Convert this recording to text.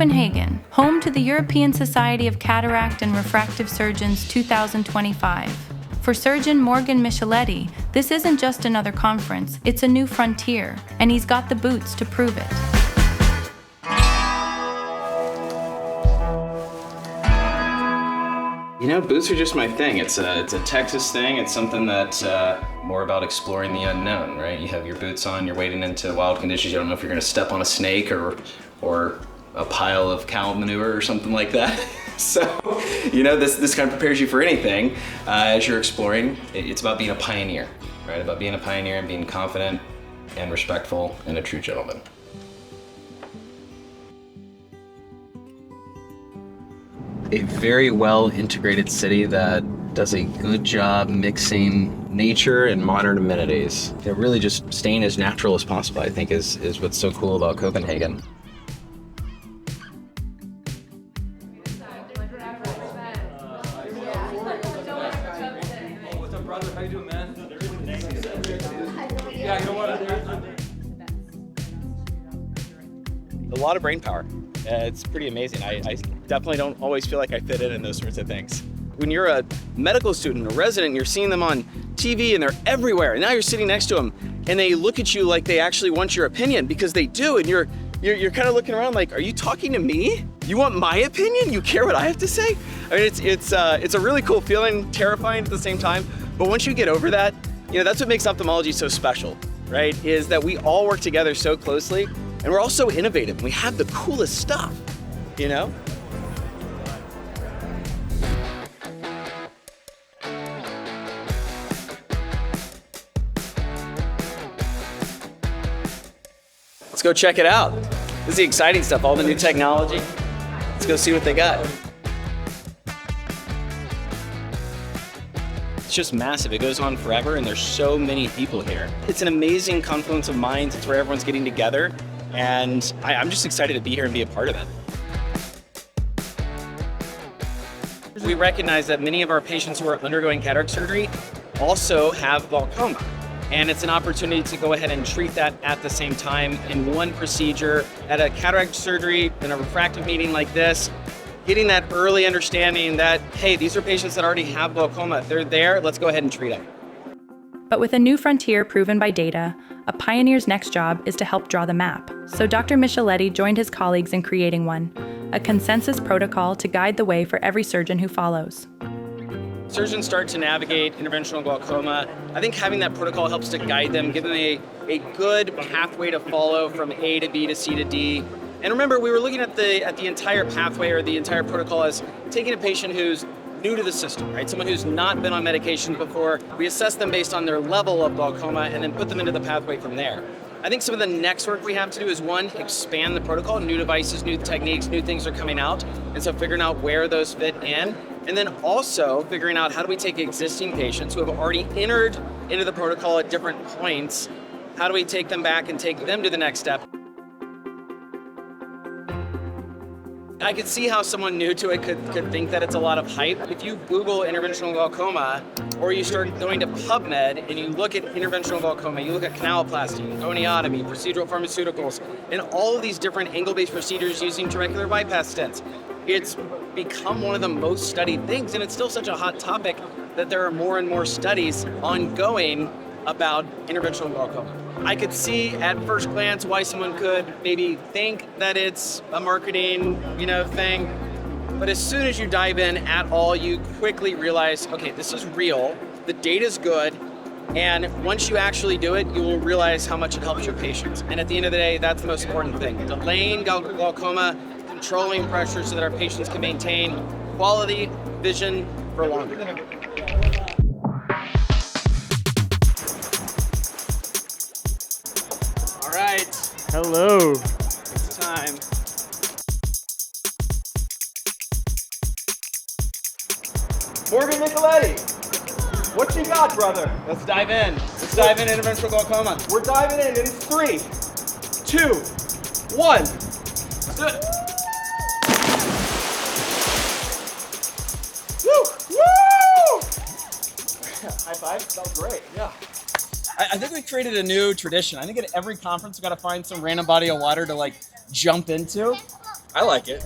Copenhagen, home to the European Society of Cataract and Refractive Surgeons 2025. For surgeon Morgan Micheletti, this isn't just another conference, it's a new frontier, and he's got the boots to prove it. You know, boots are just my thing. It's a Texas thing. It's something that's more about exploring the unknown, right? You have your boots on, you're wading into wild conditions. You don't know if you're gonna step on a snake or a pile of cow manure or something like that. So, you know, this kind of prepares you for anything as you're exploring. It's about being a pioneer, right? About being a pioneer and being confident and respectful and a true gentleman. A very well integrated city that does a good job mixing nature and modern amenities. They're really just staying as natural as possible, I think, is what's so cool about Copenhagen. What's up, brother? How you doing, man? Yeah, you know what? A lot of brain power. It's pretty amazing. I definitely don't always feel like I fit in those sorts of things. When you're a medical student, a resident, you're seeing them on TV and they're everywhere. And now you're sitting next to them and they look at you like they actually want your opinion, because they do. And you're kind of looking around like, are you talking to me? You want my opinion? You care what I have to say? I mean, it's a really cool feeling, terrifying at the same time. But once you get over that, you know, that's what makes ophthalmology so special, right? Is that we all work together so closely. And we're also innovative. We have the coolest stuff, you know? Let's go check it out. This is the exciting stuff, all the new technology. Let's go see what they got. It's just massive. It goes on forever, and there's so many people here. It's an amazing confluence of minds. It's where everyone's getting together. And I'm just excited to be here and be a part of it. We recognize that many of our patients who are undergoing cataract surgery also have glaucoma. And it's an opportunity to go ahead and treat that at the same time in one procedure. At a cataract surgery, in a refractive meeting like this, getting that early understanding that, hey, these are patients that already have glaucoma. They're there, let's go ahead and treat them. But with a new frontier proven by data, a pioneer's next job is to help draw the map. So Dr. Micheletti joined his colleagues in creating one, a consensus protocol to guide the way for every surgeon who follows. Surgeons start to navigate interventional glaucoma. I think having that protocol helps to guide them, give them a good pathway to follow from A to B to C to D. And remember, we were looking at the entire pathway or the entire protocol as taking a patient who's new to the system, right? Someone who's not been on medication before. We assess them based on their level of glaucoma and then put them into the pathway from there. I think some of the next work we have to do is, one, expand the protocol. New devices, new techniques, new things are coming out. And so figuring out where those fit in. And then also figuring out how do we take existing patients who have already entered into the protocol at different points, how do we take them back and take them to the next step? I could see how someone new to it could think that it's a lot of hype. If you Google interventional glaucoma, or you start going to PubMed and you look at interventional glaucoma, you look at canaloplasty, goniotomy, procedural pharmaceuticals, and all of these different angle-based procedures using trabecular bypass stents, it's become one of the most studied things, and it's still such a hot topic that there are more and more studies ongoing about interventional glaucoma. I could see at first glance why someone could maybe think that it's a marketing, thing. But as soon as you dive in at all, you quickly realize, okay, this is real, the data's good, and once you actually do it, you will realize how much it helps your patients. And at the end of the day, that's the most important thing. Delaying glaucoma, controlling pressure so that our patients can maintain quality vision for longer. All right. Hello. It's time. Morgan Micheletti, what you got, brother? Let's dive in. Let's dive into interventional glaucoma. We're diving in 3, 2, 1. Let's do it. Woo! Woo! High five. That was great. Yeah. I think we created a new tradition. I think at every conference, we've got to find some random body of water to jump into. I like it.